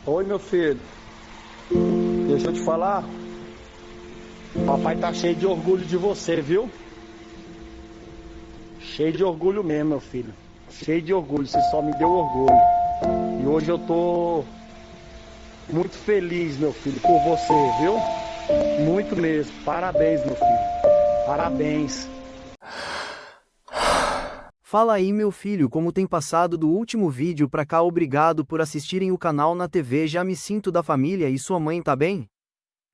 Oi, meu filho. Deixa eu te falar. Papai tá cheio de orgulho de você, viu? Cheio de orgulho mesmo, meu filho. Cheio de orgulho. Você só me deu orgulho. E hoje eu tô muito feliz, meu filho, por você, viu? Muito mesmo. Parabéns, meu filho. Parabéns. Fala aí, meu filho, como tem passado do último vídeo pra cá? Obrigado por assistirem o canal na TV. Já me sinto da família e sua mãe tá bem?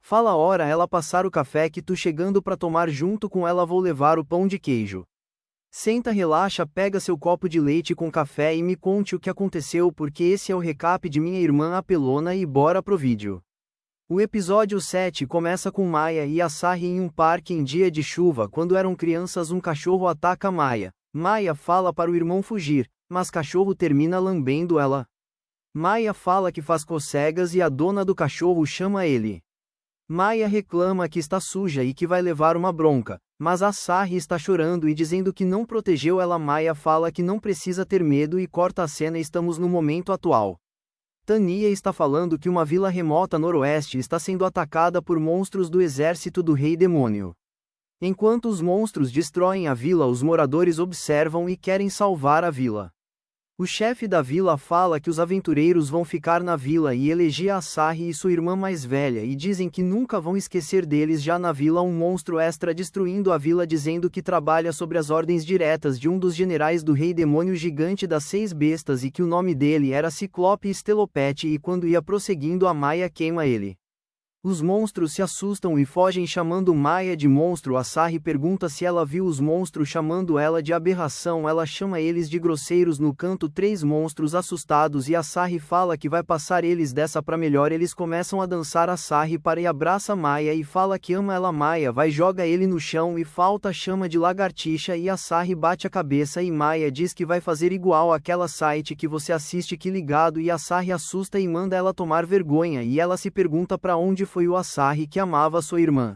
Fala a hora ela passar o café que tu chegando pra tomar junto com ela. Vou levar o pão de queijo. Senta, relaxa, pega seu copo de leite com café e me conte o que aconteceu, porque esse é o recap de minha irmã apelona e bora pro vídeo. O episódio 7 começa com Maia e Asahi em um parque em dia de chuva. Quando eram crianças, um cachorro ataca Maia. Maia fala para o irmão fugir, mas cachorro termina lambendo ela. Maia fala que faz cocegas e a dona do cachorro chama ele. Maia reclama que está suja e que vai levar uma bronca, mas Asahi está chorando e dizendo que não protegeu ela. Maia fala que não precisa ter medo e corta a cena. Estamos no momento atual. Tania está falando que uma vila remota noroeste está sendo atacada por monstros do exército do Rei Demônio. Enquanto os monstros destroem a vila, os moradores observam e querem salvar a vila. O chefe da vila fala que os aventureiros vão ficar na vila e elogia Asahi e sua irmã mais velha e dizem que nunca vão esquecer deles. Já na vila, um monstro extra destruindo a vila, dizendo que trabalha sobre as ordens diretas de um dos generais do Rei Demônio Gigante das 6 Bestas e que o nome dele era Ciclope Estelopete, e quando ia prosseguindo a Maia queima ele. Os monstros se assustam e fogem chamando Maia de monstro. Asahi pergunta se ela viu os monstros chamando ela de aberração. Ela chama eles de grosseiros. No canto, 3 monstros assustados e Asahi fala que vai passar eles dessa pra melhor. Eles começam a dançar. Asahi para e abraça Maia e fala que ama ela. Maia vai, joga ele no chão e falta, chama de lagartixa e Asahi bate a cabeça e Maia diz que vai fazer igual aquela site que você assiste, que ligado, e Asahi assusta e manda ela tomar vergonha e ela se pergunta pra onde foi o Asahi que amava sua irmã.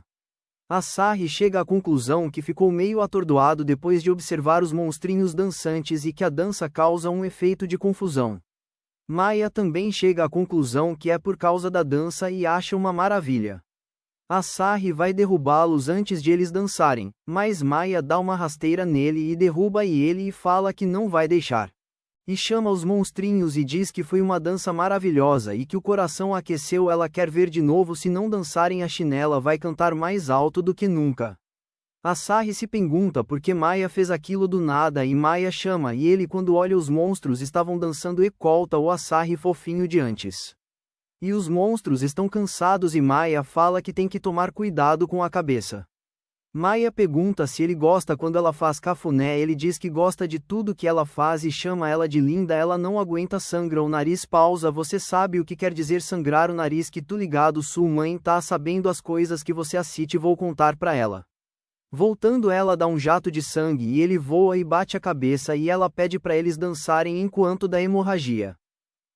Asahi chega à conclusão que ficou meio atordoado depois de observar os monstrinhos dançantes e que a dança causa um efeito de confusão. Maia também chega à conclusão que é por causa da dança e acha uma maravilha. Asahi vai derrubá-los antes de eles dançarem, mas Maia dá uma rasteira nele e derruba ele e fala que não vai deixar. E chama os monstrinhos e diz que foi uma dança maravilhosa e que o coração aqueceu. Ela quer ver de novo. Se não dançarem, a chinela vai cantar mais alto do que nunca. Asahi se pergunta por que Maia fez aquilo do nada e Maia chama e ele, quando olha, os monstros estavam dançando e colta o Asahi fofinho de antes. E os monstros estão cansados e Maia fala que tem que tomar cuidado com a cabeça. Maia pergunta se ele gosta quando ela faz cafuné. Ele diz que gosta de tudo que ela faz e chama ela de linda. Ela não aguenta, sangra o nariz. Pausa. Você sabe o que quer dizer sangrar o nariz? Que tu ligado, sua mãe tá sabendo as coisas que você assiste, vou contar pra ela. Voltando, ela dá um jato de sangue e ele voa e bate a cabeça e ela pede pra eles dançarem enquanto dá hemorragia.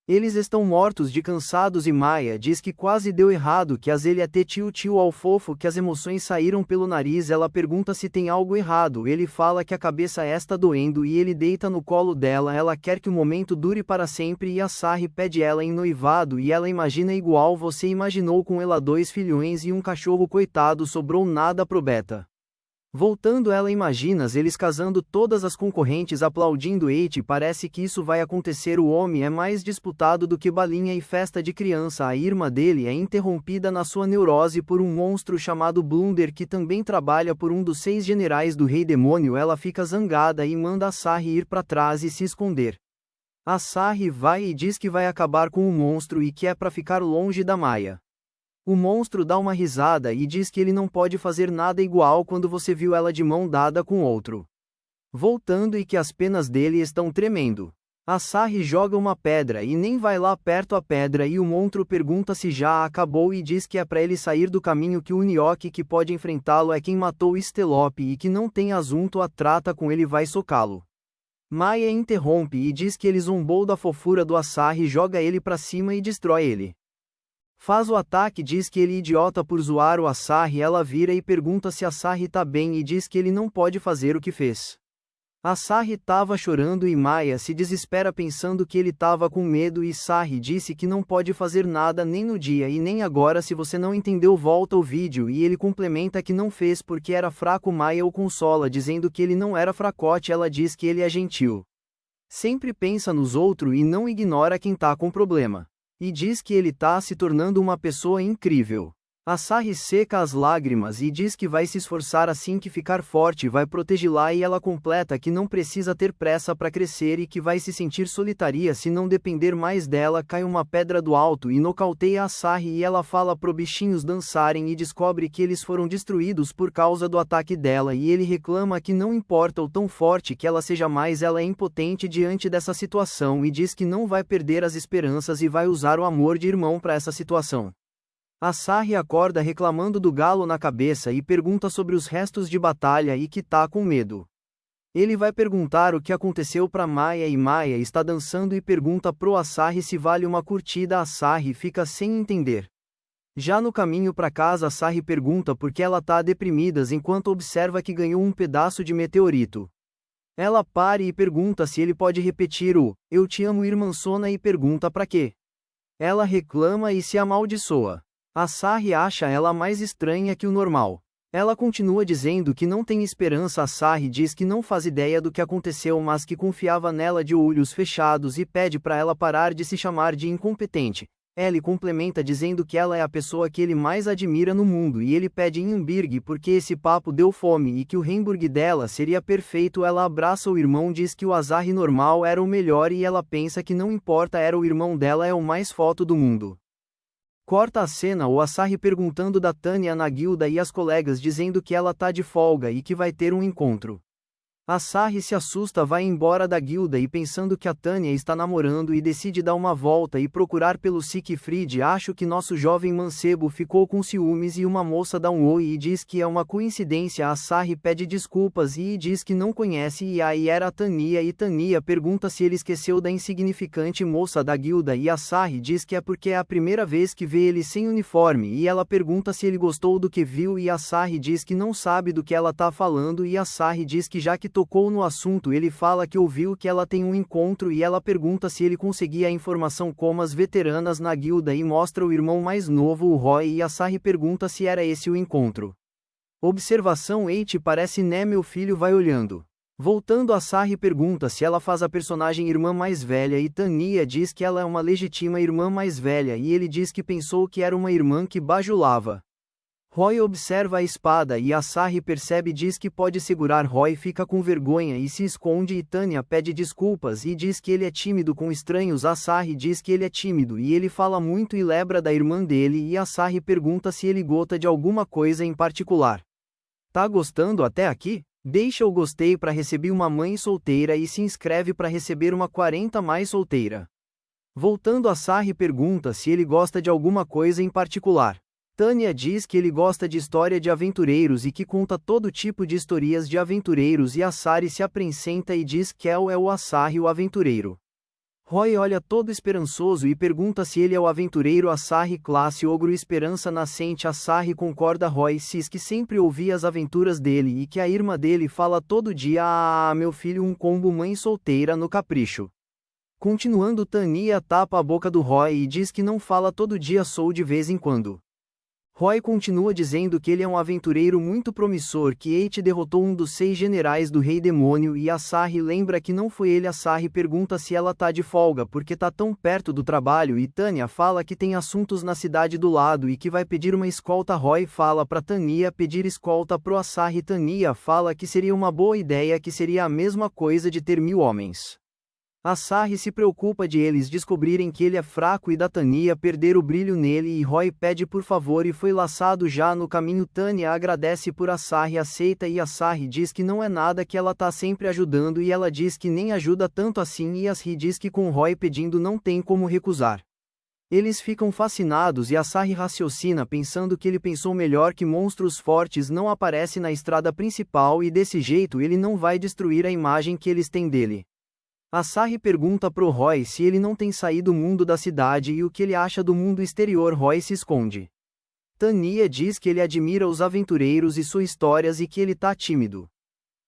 Eles estão mortos de cansados e Maia diz que quase deu errado, que as ele até tio ao fofo, que as emoções saíram pelo nariz. Ela pergunta se tem algo errado. Ele fala que a cabeça está doendo e ele deita no colo dela. Ela quer que o momento dure para sempre e Asahi pede ela em noivado e ela imagina igual você imaginou com ela, 2 filhões e um cachorro, coitado, sobrou nada pro beta. Voltando, ela imagina eles casando, todas as concorrentes aplaudindo. Eite, parece que isso vai acontecer. O homem é mais disputado do que balinha e festa de criança. A irmã dele é interrompida na sua neurose por um monstro chamado Blunder, que também trabalha por um dos 6 generais do Rei Demônio. Ela fica zangada e manda Asahi ir para trás e se esconder. Asahi vai e diz que vai acabar com o monstro e que é para ficar longe da Maia. O monstro dá uma risada e diz que ele não pode fazer nada igual quando você viu ela de mão dada com outro. Voltando, e que as penas dele estão tremendo. Asahi joga uma pedra e nem vai lá perto a pedra e o monstro pergunta se já acabou e diz que é pra ele sair do caminho, que o Nyoki que pode enfrentá-lo é quem matou Estelope e que não tem assunto a trata com ele, vai socá-lo. Maia interrompe e diz que ele zombou da fofura do Asahi, joga ele pra cima e destrói ele. Faz o ataque, diz que ele é idiota por zoar o Asahi. Ela vira e pergunta se Asahi tá bem e diz que ele não pode fazer o que fez. Asahi tava chorando e Maya se desespera pensando que ele tava com medo e Sahi disse que não pode fazer nada nem no dia e nem agora. Se você não entendeu, volta o vídeo e ele complementa que não fez porque era fraco. Maya o consola dizendo que ele não era fracote. Ela diz que ele é gentil. Sempre pensa nos outros e não ignora quem tá com problema. E diz que ele tá se tornando uma pessoa incrível. Asahi seca as lágrimas e diz que vai se esforçar assim que ficar forte vai protegê-la e ela completa que não precisa ter pressa para crescer e que vai se sentir solitária se não depender mais dela. Cai uma pedra do alto e nocauteia Asahi e ela fala pro bichinhos dançarem e descobre que eles foram destruídos por causa do ataque dela e ele reclama que não importa o tão forte que ela seja, mais ela é impotente diante dessa situação e diz que não vai perder as esperanças e vai usar o amor de irmão para essa situação. Asahi acorda reclamando do galo na cabeça e pergunta sobre os restos de batalha e que tá com medo. Ele vai perguntar o que aconteceu pra Maya e Maya está dançando e pergunta pro Asahi se vale uma curtida. Asahi fica sem entender. Já no caminho pra casa, Asahi pergunta por que ela tá deprimida enquanto observa que ganhou um pedaço de meteorito. Ela para e pergunta se ele pode repetir o "Eu te amo, irmã Sona" e pergunta pra quê. Ela reclama e se amaldiçoa. Asahi acha ela mais estranha que o normal. Ela continua dizendo que não tem esperança. Asahi diz que não faz ideia do que aconteceu, mas que confiava nela de olhos fechados e pede para ela parar de se chamar de incompetente. Ele complementa dizendo que ela é a pessoa que ele mais admira no mundo e ele pede hambúrguer porque esse papo deu fome e que o hambúrguer dela seria perfeito. Ela abraça o irmão, diz que o Asahi normal era o melhor e ela pensa que não importa, era o irmão dela, é o mais foto do mundo. Corta a cena o Asahi perguntando da Tanya na guilda e as colegas dizendo que ela tá de folga e que vai ter um encontro. Asahi se assusta, vai embora da guilda e pensando que a Tanya está namorando e decide dar uma volta e procurar pelo Siegfried. Acho que nosso jovem mancebo ficou com ciúmes e uma moça dá um oi e diz que é uma coincidência. Asahi pede desculpas e diz que não conhece e aí era a Tanya e Tanya pergunta se ele esqueceu da insignificante moça da guilda e Asahi diz que é porque é a primeira vez que vê ele sem uniforme e ela pergunta se ele gostou do que viu e Asahi diz que não sabe do que ela tá falando e Asahi diz que já que tocou no assunto ele fala que ouviu que ela tem um encontro e ela pergunta se ele conseguia a informação como as veteranas na guilda e mostra o irmão mais novo, o Roy, e Asahi pergunta se era esse o encontro. Observação: Eiichi parece né, meu filho vai olhando. Voltando, Asahi pergunta se ela faz a personagem irmã mais velha e Tanya diz que ela é uma legítima irmã mais velha e ele diz que pensou que era uma irmã que bajulava. Roy observa a espada e Asahi percebe, diz que pode segurar. Roy fica com vergonha e se esconde e Tanya pede desculpas e diz que ele é tímido com estranhos. Asahi diz que ele é tímido e ele fala muito e lembra da irmã dele e Asahi pergunta se ele gosta de alguma coisa em particular. Tá gostando até aqui? Deixa o gostei para receber uma mãe solteira e se inscreve para receber uma 40 mais solteira. Voltando, Asahi pergunta se ele gosta de alguma coisa em particular. Tanya diz que ele gosta de história de aventureiros e que conta todo tipo de histórias de aventureiros e Asahi se apresenta e diz que é o Asahi o aventureiro. Roy olha todo esperançoso e pergunta se ele é o aventureiro. Asahi classe ogro esperança nascente. Asahi concorda. Roy diz que sempre ouvia as aventuras dele e que a irmã dele fala todo dia: "Ah, meu filho, um combo mãe solteira no capricho." Continuando, Tanya tapa a boca do Roy e diz que não fala todo dia, sou de vez em quando. Roy continua dizendo que ele é um aventureiro muito promissor, que Eiichi derrotou um dos 6 generais do Rei Demônio e Asahi lembra que não foi ele. Asahi pergunta se ela tá de folga porque tá tão perto do trabalho e Tanya fala que tem assuntos na cidade do lado e que vai pedir uma escolta. Roy fala pra Tanya pedir escolta pro Asahi. Tanya fala que seria uma boa ideia, que seria a mesma coisa de ter 1000 homens. Asahi se preocupa de eles descobrirem que ele é fraco e da Tanya perder o brilho nele e Roy pede por favor e foi laçado. Já no caminho, Tanya agradece por Asahi, aceita e Asahi diz que não é nada, que ela tá sempre ajudando e ela diz que nem ajuda tanto assim e Asahi diz que com Roy pedindo não tem como recusar. Eles ficam fascinados e Asahi raciocina pensando que ele pensou melhor, que monstros fortes não aparecem na estrada principal e desse jeito ele não vai destruir a imagem que eles têm dele. Asahi pergunta pro Roy se ele não tem saído do mundo da cidade e o que ele acha do mundo exterior. Roy se esconde. Tanya diz que ele admira os aventureiros e suas histórias e que ele tá tímido.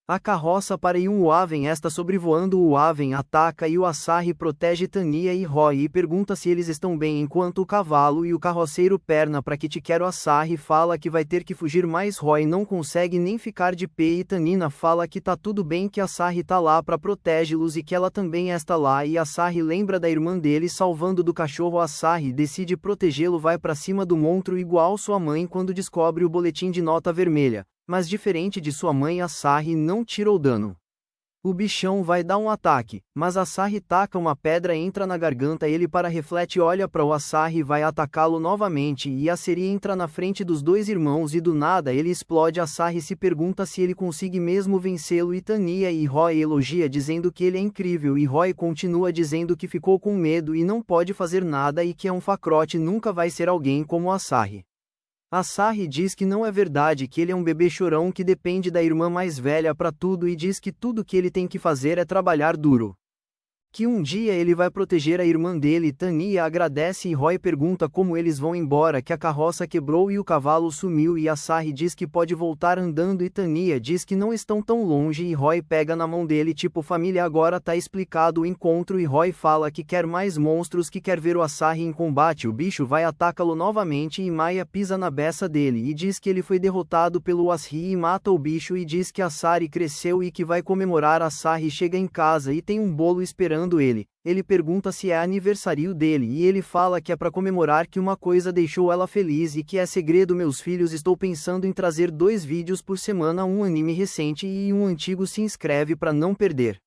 A carroça para e o Aven está sobrevoando. O Aven ataca e o Asahi protege Tanya e Roy e pergunta se eles estão bem, enquanto o cavalo e o carroceiro perna para que te quero. Asahi fala que vai ter que fugir, mas Roy não consegue nem ficar de pé e Tanina fala que tá tudo bem, que Asahi tá lá para protegê-los e que ela também está lá, e Asahi lembra da irmã dele salvando do cachorro. Asahi decide protegê-lo, vai para cima do monstro igual sua mãe quando descobre o boletim de nota vermelha. Mas diferente de sua mãe, Asahi não tirou dano. O bichão vai dar um ataque, mas Asahi taca uma pedra, entra na garganta ele para reflete, olha para o Asahi, vai atacá-lo novamente e a Seri entra na frente dos dois irmãos e do nada ele explode. Asahi se pergunta se ele consegue mesmo vencê-lo e Tanya e Roy elogia dizendo que ele é incrível e Roy continua dizendo que ficou com medo e não pode fazer nada e que é um facrote, nunca vai ser alguém como Asahi. Asahi diz que não é verdade, que ele é um bebê chorão que depende da irmã mais velha para tudo e diz que tudo que ele tem que fazer é trabalhar duro. Que um dia ele vai proteger a irmã dele. Tanya agradece e Roy pergunta como eles vão embora, que a carroça quebrou e o cavalo sumiu e Asahi diz que pode voltar andando e Tanya diz que não estão tão longe e Roy pega na mão dele tipo família. Agora tá explicado o encontro e Roy fala que quer mais monstros, que quer ver o Asahi em combate. O bicho vai atacá-lo novamente e Maya pisa na beça dele e diz que ele foi derrotado pelo Asahi e mata o bicho e diz que Asahi cresceu e que vai comemorar. Asahi chega em casa e tem um bolo esperando ele pergunta se é aniversário dele e ele fala que é para comemorar, que uma coisa deixou ela feliz e que é segredo. Meus filhos, estou pensando em trazer 2 vídeos por semana, um anime recente e um antigo, se inscreve para não perder.